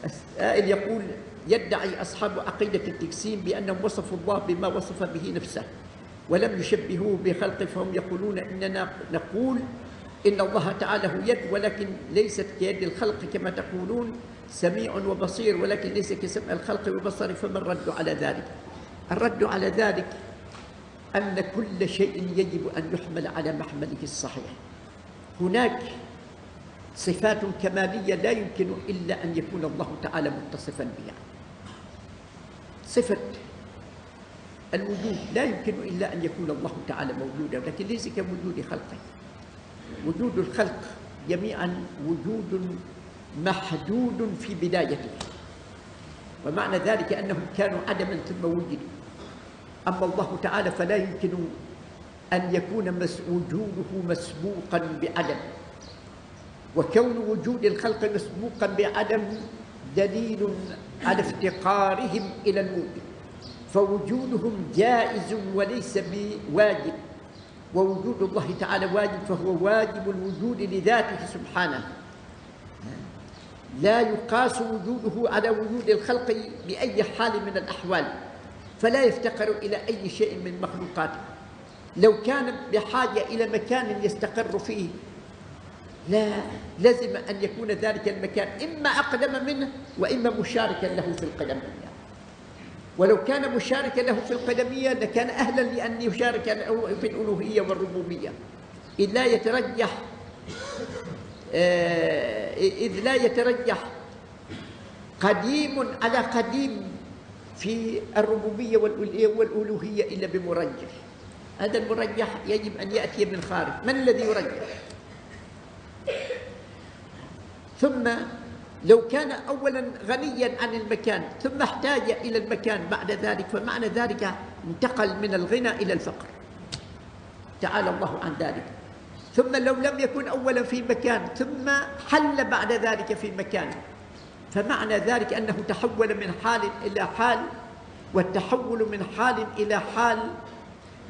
السائل يقول: يدعي أصحاب عقيدة التجسيم بأنهم وصفوا الله بما وصف به نفسه ولم يشبهوه بخلقه، فهم يقولون إننا نقول إن الله تعالى هو يد ولكن ليست كيد الخلق كما تقولون، سميع وبصير ولكن ليس كسمع الخلق وبصر، فما الرد على ذلك؟ الرد على ذلك أن كل شيء يجب أن يحمل على محمله الصحيح. هناك صفات كمالية لا يمكن إلا أن يكون الله تعالى متصفا بها. صفة الوجود لا يمكن إلا أن يكون الله تعالى موجودا، لكن ليس كوجود خلقه. وجود الخلق جميعا وجود محدود في بدايته، ومعنى ذلك أنهم كانوا عدما ثم وجدوا. أما الله تعالى فلا يمكن أن يكون وجوده مسبوقا بعدم، وكون وجود الخلق مسبوقا بعدم دليل على افتقارهم إلى الوجود، فوجودهم جائز وليس بواجب، ووجود الله تعالى واجب، فهو واجب الوجود لذاته سبحانه، لا يقاس وجوده على وجود الخلق بأي حال من الأحوال، فلا يفتقر إلى أي شيء من مخلوقاته. لو كان بحاجة إلى مكان يستقر فيه لا لزم أن يكون ذلك المكان إما أقدم منه وإما مشاركا له في القدمية، ولو كان مشاركا له في القدمية لكان أهلا لأن يشارك له في الألوهية والربوبية، إذ لا يترجح قديم على قديم في الربوبية والألوهية إلا بمرجح. هذا المرجح يجب أن يأتي من خارج. من الذي يرجح؟ ثم لو كان أولا غنيا عن المكان ثم احتاج إلى المكان بعد ذلك، فمعنى ذلك انتقل من الغنى إلى الفقر، تعالى الله عن ذلك. ثم لو لم يكن أولا في مكان ثم حل بعد ذلك في مكان، فمعنى ذلك أنه تحول من حال إلى حال، والتحول من حال إلى حال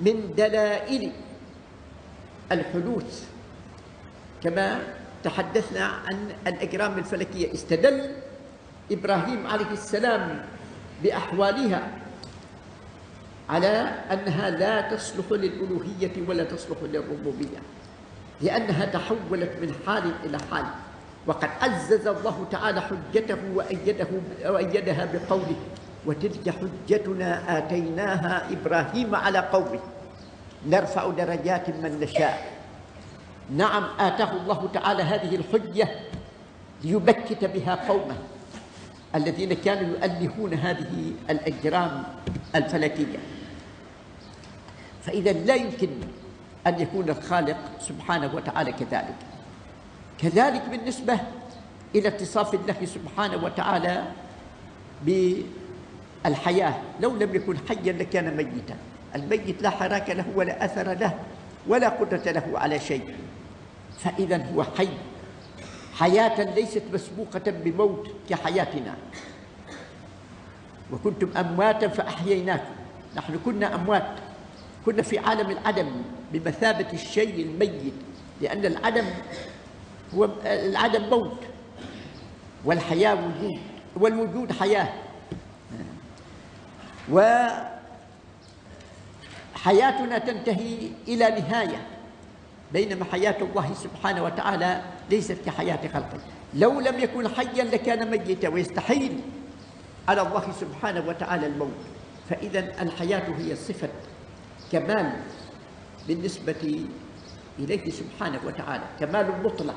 من دلائل الحدوث. كما تحدثنا عن الأجرام الفلكية، استدل إبراهيم عليه السلام بأحوالها على أنها لا تصلح للألوهية ولا تصلح للربوبية، لأنها تحولت من حال إلى حال. وقد عزز الله تعالى حجته وأيدها بقوله: وتلك حجتنا آتيناها إبراهيم على قومه نرفع درجات من نشاء. نعم، آتاه الله تعالى هذه الحجة ليبكت بها قومه الذين كانوا يؤلهون هذه الأجرام الفلكية. فإذا لا يمكن أن يكون الخالق سبحانه وتعالى كذلك. كذلك بالنسبة إلى اتصاف الله سبحانه وتعالى بالحياة، لو لم يكن حيا لكان ميتا. الميت لا حراك له ولا أثر له ولا قدرة له على شيء، فإذا هو حي حياة ليست مسبوقة بموت كحياتنا. وكنتم أمواتا فأحييناكم، نحن كنا أموات، كنا في عالم العدم بمثابة الشيء الميت، لأن العدم موت والحياة وجود، والوجود حياة. وحياتنا تنتهي إلى نهاية، بينما حياة الله سبحانه وتعالى ليست كحياة خلقه. لو لم يكن حيا لكان ميتا، ويستحيل على الله سبحانه وتعالى الموت. فإذا الحياة هي صفة كمال بالنسبة إليه سبحانه وتعالى، كمال مطلق.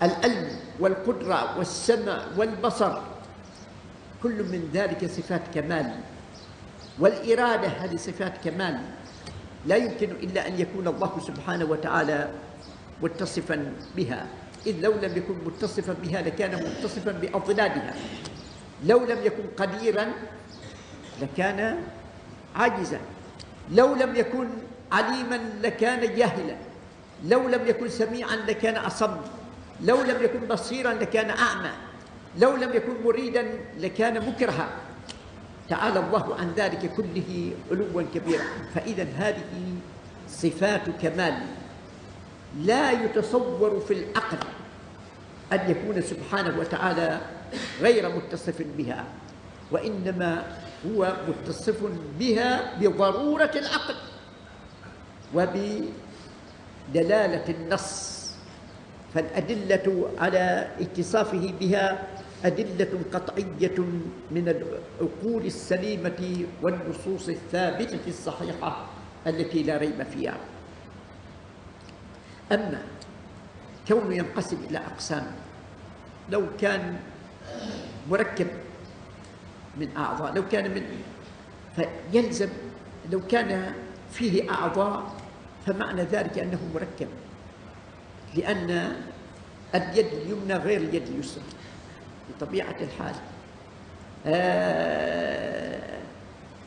العلم والقدرة والسمع والبصر كل من ذلك صفات كمال، والإرادة هذه صفات كمال. لا يمكن إلا أن يكون الله سبحانه وتعالى متصفا بها، إذ لو لم يكن متصفا بها لكان متصفا بأضدادها. لو لم يكن قديرا لكان عاجزا، لو لم يكن عليما لكان جاهلا، لو لم يكن سميعا لكان أصم، لو لم يكن بصيرا لكان أعمى، لو لم يكن مريدا لكان مكرها. تعالى الله عن ذلك كله علوا كبيرا. فإذا هذه صفات كمال لا يتصور في العقل أن يكون سبحانه وتعالى غير متصف بها، وإنما هو متصف بها بضرورة العقل وبدلالة النص. فالأدلة على اتصافه بها أدلة قطعية من العقول السليمة والنصوص الثابتة الصحيحة التي لا ريب فيها. أما كونه ينقسم إلى أقسام، لو كان مركب من أعضاء، لو كان من فيلزم لو كان فيه أعضاء فمعنى ذلك أنه مركب، لأن اليد اليمنى غير اليد اليسرى بطبيعة الحال،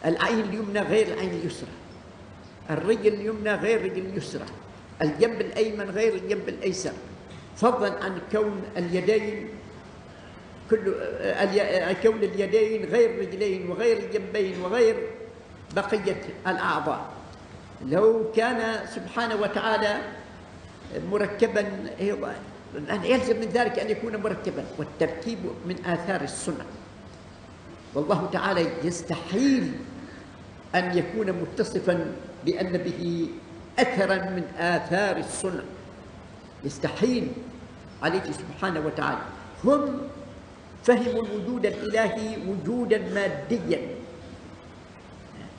العين اليمنى غير العين اليسرى، الرجل اليمنى غير الرجل اليسرى، الجنب الأيمن غير الجنب الأيسر، فضلا عن كون اليدين كون اليدين غير الرجلين وغير الجنبين وغير بقية الأعضاء. لو كان سبحانه وتعالى مركبا يلزم من ذلك أن يكون مركبا، والتركيب من آثار السنة، والله تعالى يستحيل أن يكون متصفا بأن به أثرا من آثار السنة، يستحيل عليه سبحانه وتعالى. هم فهموا الوجود الإلهي وجودا ماديا،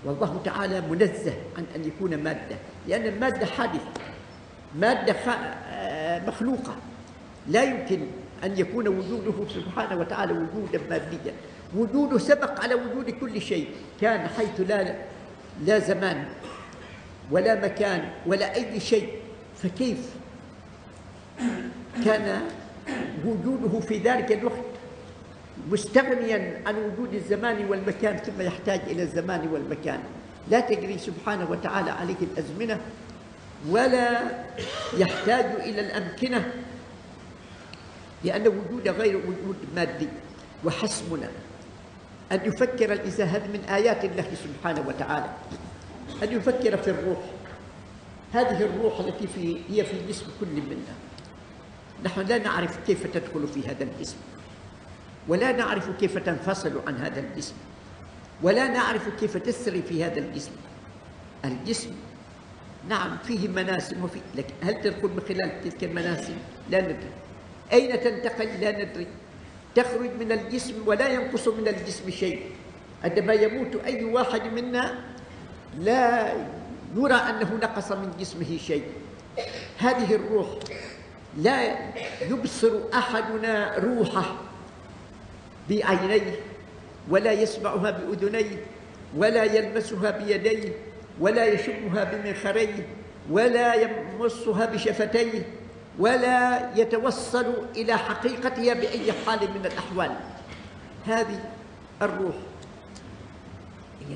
والله تعالى منزه عن أن يكون مادة، لأن المادة حادثة، مادة مخلوقة، لا يمكن أن يكون وجوده سبحانه وتعالى وجودا ماديا. وجوده سبق على وجود كل شيء، كان حيث لا زمان ولا مكان ولا أي شيء، فكيف كان وجوده في ذلك الوقت مستغنيا عن وجود الزمان والمكان، ثم يحتاج إلى الزمان والمكان؟ لا تجري سبحانه وتعالى عليه الأزمنة ولا يحتاج إلى الأمكنة، لأن وجود غير وجود مادي. وحسبنا أن يفكر الإنسان، هذه من آيات الله سبحانه وتعالى، أن يفكر في الروح، هذه الروح التي هي في جسم كل منا. نحن لا نعرف كيف تدخل في هذا الجسم، ولا نعرف كيف تنفصل عن هذا الجسم، ولا نعرف كيف تسري في هذا الجسم. الجسم نعم فيه مناسم لكن هل تدخل من خلال تلك المناسم؟ لا ندري. أين تنتقل؟ لا ندري. تخرج من الجسم ولا ينقص من الجسم شيء. عندما يموت أي واحد منا لا يرى أنه نقص من جسمه شيء. هذه الروح لا يبصر أحدنا روحه بعينيه، ولا يسمعها بأذنيه، ولا يلمسها بيديه، ولا يشمها بمنخريه، ولا يمصها بشفتيه، ولا يتوصل إلى حقيقتها بأي حال من الأحوال. هذه الروح هي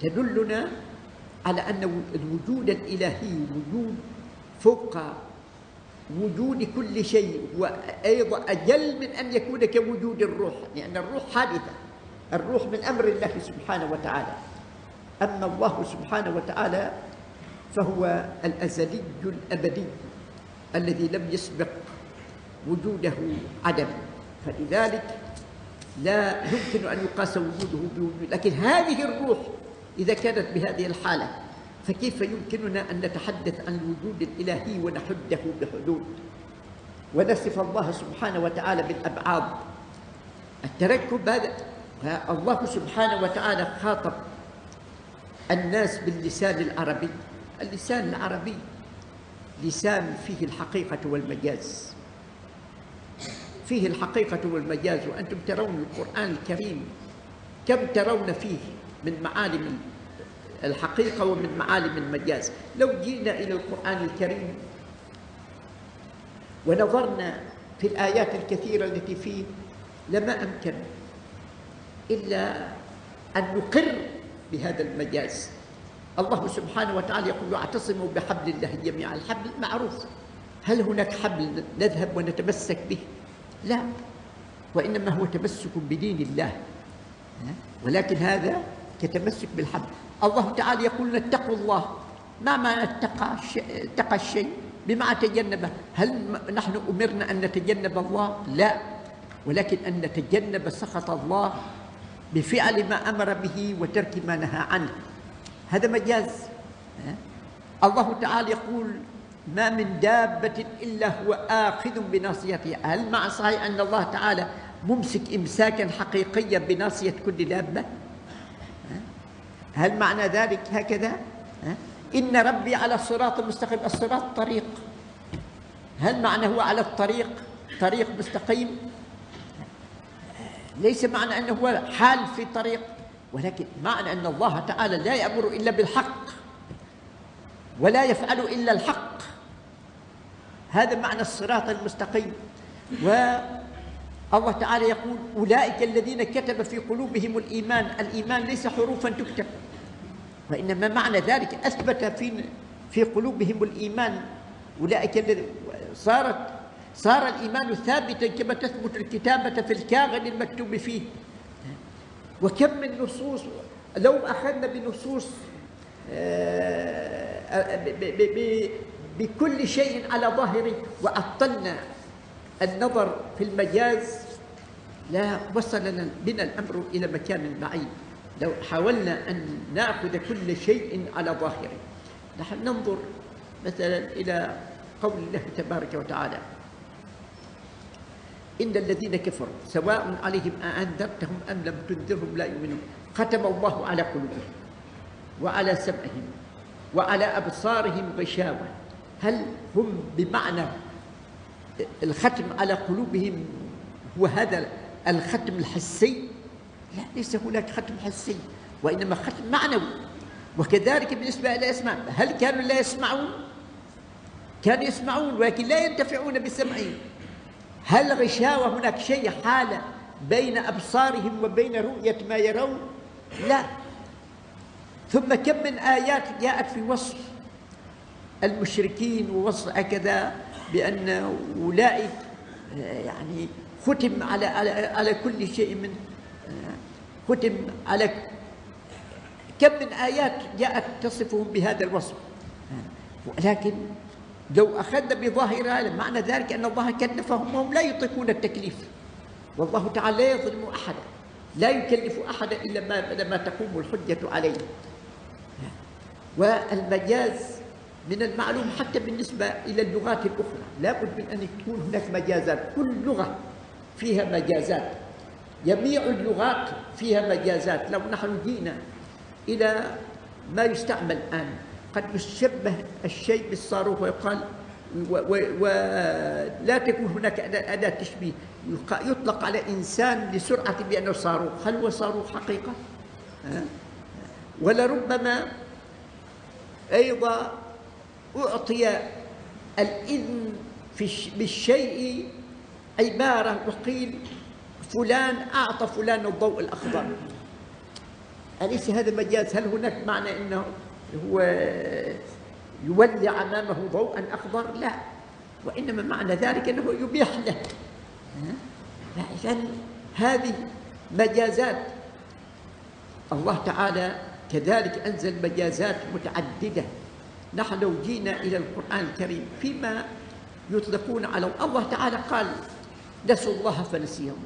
تدلنا على أن الوجود الإلهي وجود فوق وجود كل شيء، وأيضا أجل من أن يكون كوجود الروح، لأن الروح حادثة، الروح من أمر الله سبحانه وتعالى. أما الله سبحانه وتعالى فهو الأزلي الأبدي الذي لم يسبق وجوده عدم، فلذلك لا يمكن أن يقاس وجوده بوجود. لكن هذه الروح إذا كانت بهذه الحالة فكيف يمكننا أن نتحدث عن الوجود الإلهي ونحده بحدود ونصف الله سبحانه وتعالى بالأبعاد؟ التركب هذا، الله سبحانه وتعالى خاطب الناس باللسان العربي. اللسان العربي لسان فيه الحقيقة والمجاز، فيه الحقيقة والمجاز. وأنتم ترون القرآن الكريم كم ترون فيه من معالم الحقيقة ومن معالم المجاز. لو جينا إلى القرآن الكريم ونظرنا في الآيات الكثيرة التي فيه لما أمكن إلا أن نقر بهذا المجاز. الله سبحانه وتعالى يقول: واعتصموا بحبل الله جميعا. الحبل معروف، هل هناك حبل نذهب ونتمسك به؟ لا، وإنما هو تمسك بدين الله، ولكن هذا كتمسك بالحبل. الله تعالى يقول: اتقوا الله. ما معنى اتقى الشيء؟ بما تجنبه. هل نحن أمرنا أن نتجنب الله؟ لا، ولكن أن نتجنب سخط الله بفعل ما أمر به وترك ما نهى عنه، هذا مجاز. الله تعالى يقول ما من دابة إلا هو آخذ بناصيتها، هل مع صحيح أن الله تعالى ممسك إمساكا حقيقيا بناصية كل دابة؟ هل معنى ذلك هكذا؟ إن ربي على الصراط المستقيم، الصراط طريق، هل معنى هو على الطريق طريق مستقيم؟ ليس معنى أنه هو حال في طريق، ولكن معنى أن الله تعالى لا يأمر إلا بالحق ولا يفعل إلا الحق، هذا معنى الصراط المستقيم. والله تعالى يقول أولئك الذين كتب في قلوبهم الإيمان، الإيمان ليس حروفا تكتب، وإنما معنى ذلك أثبت في قلوبهم الإيمان، أولئك الذين صار الإيمان ثابتا كما تثبت الكتابة في الكاغذ المكتوب فيه. وكم من نصوص لو أخذنا بنصوص بكل شيء على ظاهره وعطلنا النظر في المجاز لا وصل بنا الأمر إلى مكان بعيد. لو حاولنا أن نأخذ كل شيء على ظاهره، نحن ننظر مثلا إلى قول الله تبارك وتعالى إن الذين كفروا سواء عليهم أأنذرتهم أم لم تنذرهم لا يؤمنون، ختم الله على قلوبهم وعلى سمعهم وعلى أبصارهم غشاوة. هل هم بمعنى الختم على قلوبهم هو هذا الختم الحسي؟ لا، ليس هناك ختم حسي، وإنما ختم معنوي. وكذلك بالنسبة إلى الأسماع، هل كانوا لا يسمعون؟ كانوا يسمعون ولكن لا ينتفعون بسمعهم. هل غشاوة هناك شيء حال بين أبصارهم وبين رؤية ما يرون؟ لا. ثم كم من آيات جاءت في وصف المشركين ووصف هكذا بأن أولئك يعني ختم على كل شيء من ختم على كم من آيات جاءت تصفهم بهذا الوصف. ولكن لو أخذنا بظاهر هذا معنى ذلك أن الله كلفهم وهم لا يطيقون التكليف، والله تعالى لا يظلم أحدا، لا يكلف أحدا إلا ما تقوم الحجة عليه. والمجاز من المعلوم حتى بالنسبة إلى اللغات الأخرى لا بد من أن تكون هناك مجازات، كل لغة فيها مجازات، جميع اللغات فيها مجازات. لو نحن جينا إلى ما يستعمل الآن قد يشبه الشيء بالصاروخ ويقال ولا تكون هناك أداة تشبيه، يطلق على إنسان لسرعة بأنه صاروخ، هل هو صاروخ حقيقة؟ ولربما أيضا أعطي الإذن بالشيء عبارة وقيل فلان أعطى فلان الضوء الأخضر، أليس هذا مجاز؟ هل هناك معنى أنه هو يولي أمامه ضوءا أخضر؟ لا، وإنما معنى ذلك أنه يبيح له. إذن هذه مجازات. الله تعالى كذلك أنزل مجازات متعددة. نحن لو جينا إلى القرآن الكريم فيما يطلقون على الله تعالى قال نسوا الله فنسيهم.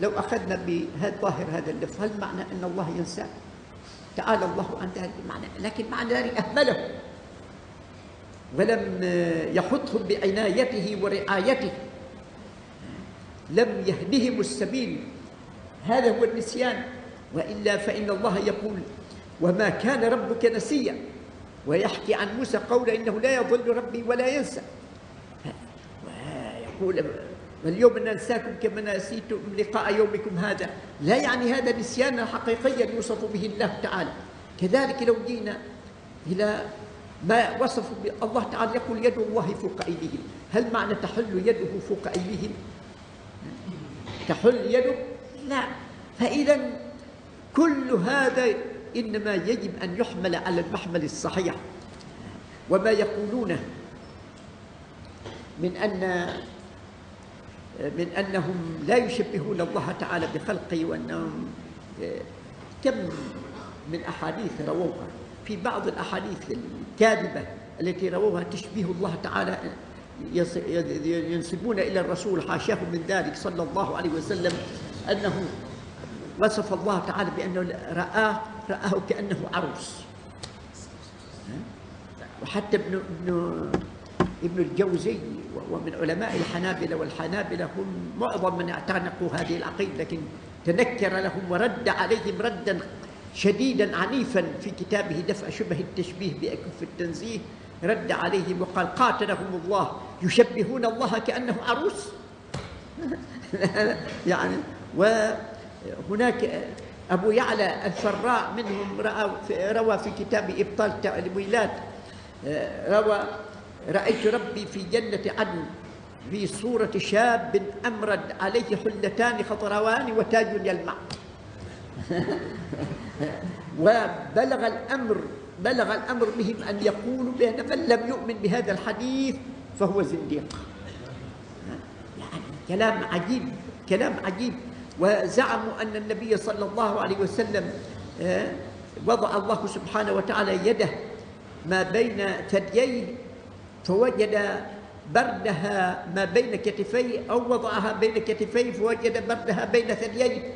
لو أخذنا بظاهر هذا اللفظ هل معنى أن الله ينسى؟ تعالى الله عن ذلك المعنى، لكن معنى ذلك أهمله ولم يحطهم بعنايته ورعايته، لم يهدهم السبيل، هذا هو النسيان. وإلا فإن الله يقول وما كان ربك نسيا، ويحكي عن موسى قول إنه لا يضل ربي ولا ينسى، ويقول واليوم ننساكم كما نسيتم لقاء يومكم هذا، لا يعني هذا نسيانا حقيقيا يوصف به الله تعالى. كذلك لو جينا إلى ما وصف الله تعالى يقول يد الله فوق أيديهم، هل معنى تحل يده فوق أيديهم؟ تحل يده؟ لا. فإذا كل هذا إنما يجب أن يحمل على المحمل الصحيح. وما يقولونه من أنهم لا يشبهون الله تعالى بخلقه، وأنهم كم من أحاديث رووها، في بعض الأحاديث الكاذبة التي رووها تشبيه الله تعالى ينسبون إلى الرسول حاشاه من ذلك صلى الله عليه وسلم أنه وصف الله تعالى بأنه رآه كأنه عروس. وحتى ابن الجوزي ومن علماء الحنابلة، والحنابلة هم معظم من اعتنقوا هذه العقيدة، لكن تنكر لهم ورد عليهم ردا شديدا عنيفا في كتابه دفع شبه التشبيه بأكف التنزيه. رد عليهم وقال: قاتلهم الله، يشبهون الله كأنه عروس. يعني وهناك أبو يعلى الفراء منهم روى في كتاب إبطال التأويلات، رأيت ربي في جنة عدن في صورة شاب أمرد عليه حلتان خضروان وتاج يلمع. بلغ الأمر بهم أن يقولوا بأن من لم يؤمن بهذا الحديث فهو زنديق. يعني كلام عجيب. وزعموا أن النبي صلى الله عليه وسلم وضع الله سبحانه وتعالى يده ما بين ثدييه فوجد بردها ما بين كتفيه، أو وضعها بين كتفيه فوجد بردها بين ثدييه.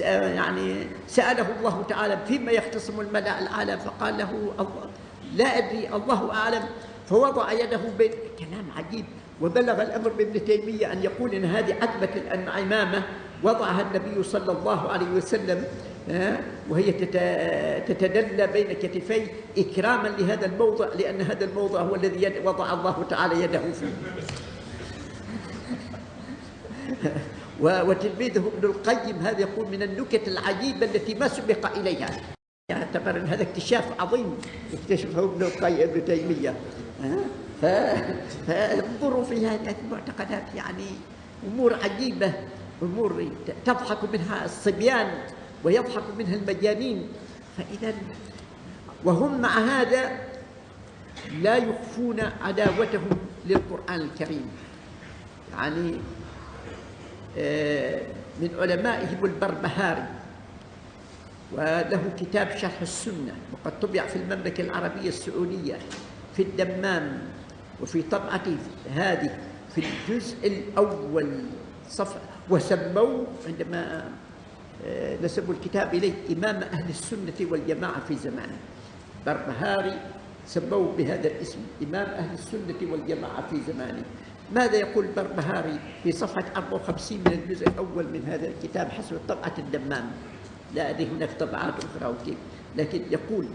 يعني سأله الله تعالى: فيما يختصم الملأ الأعلى؟ فقال له: الله لا أدري، الله أعلم. فوضع يده بين. كلام عجيب. وبلغ الأمر بابن تيمية أن يقول إن هذه عتبة العمامة وضعها النبي صلى الله عليه وسلم وهي تتدلى بين كتفيه إكراما لهذا الموضع، لأن هذا الموضع هو الذي وضع الله تعالى يده فيه. وتلميذه ابن القيم هذا يقول: من النكت العجيبة التي ما سبق إليها. يعتبر أن هذا اكتشاف عظيم اكتشفه ابن تيمية. فانظروا في هذه المعتقدات، يعني أمور عجيبة، أمور تضحك منها الصبيان ويضحك منها المجانين. فإذا وهم مع هذا لا يخفون عداوتهم للقرآن الكريم. يعني من علمائهم البربهاري، وله كتاب شرح السنة، وقد طبع في المملكة العربية السعودية في الدمام، وفي طبعته هذه في الجزء الأول صفحة، وسموه عندما نسبوا الكتاب إليه إمام أهل السنة والجماعة في زمانه. بربهاري سموه بهذا الاسم، إمام أهل السنة والجماعة في زمانه. ماذا يقول بربهاري في صفحة 54 من الجزء الأول من هذا الكتاب حسب طبعة الدمام؟ لا أدري هناك طبعات أخرى وكيف، لكن يقول: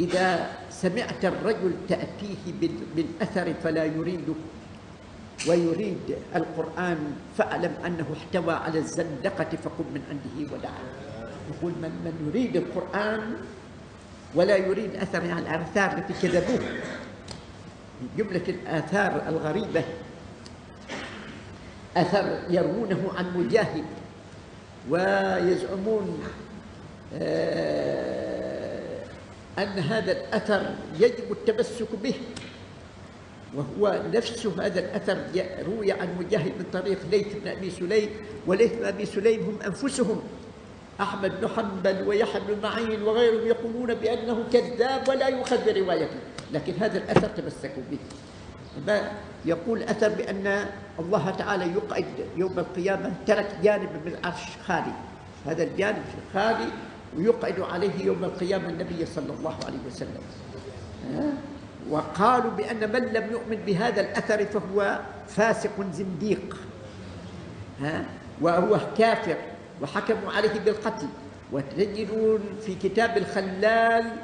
إذا سمعت الرجل تأتيه بالأثر فلا يريده ويريد القرآن فاعلم أنه احتوى على الزندقة فقم من عنده ودعا. يقول: من يريد القرآن ولا يريد أثر، يعني الآثار التي كذبوه من جملة الآثار الغريبة أثر يروونه عن مجاهد ويزعمون أن هذا الأثر يجب التمسك به، وهو نفسه هذا الأثر روي عن مجاهد من طريق ليث بن أبي سليم، وليث بن أبي سليم هم أنفسهم أحمد بن حنبل ويحيى بن معين وغيرهم يقولون بأنه كذاب ولا يؤخذ بروايته، لكن هذا الأثر تمسكوا به. يقول أثر بأن الله تعالى يقعد يوم القيامة ترك جانب من العرش خالي، هذا الجانب خالي ويقعد عليه يوم القيامة النبي صلى الله عليه وسلم. وقالوا بأن من لم يؤمن بهذا الأثر فهو فاسق زنديق وهو كافر، وحكموا عليه بالقتل. وتجدون في كتاب الخلال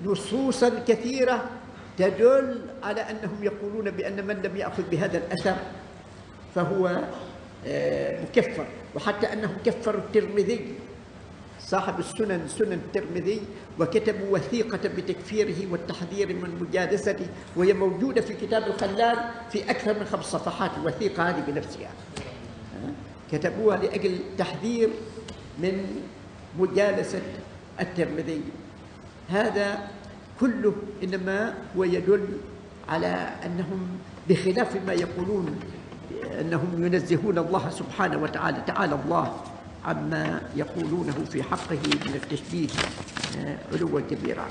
نصوصا كثيرة تدل على أنهم يقولون بأن من لم يأخذ بهذا الأثر فهو مكفر، وحتى أنهم كفروا الترمذي صاحب السنن، سنن الترمذي، وكتبوا وثيقة بتكفيره والتحذير من مجالسته، وهي موجودة في كتاب الخلال في أكثر من 5 صفحات. الوثيقة هذه بنفسها كتبوها لأجل تحذير من مجالسة الترمذي. هذا كله إنما هو يدل على أنهم بخلاف ما يقولون أنهم ينزهون الله سبحانه وتعالى، تعالى الله عما يقولونه في حقه من التشبيه علوا كبيرا.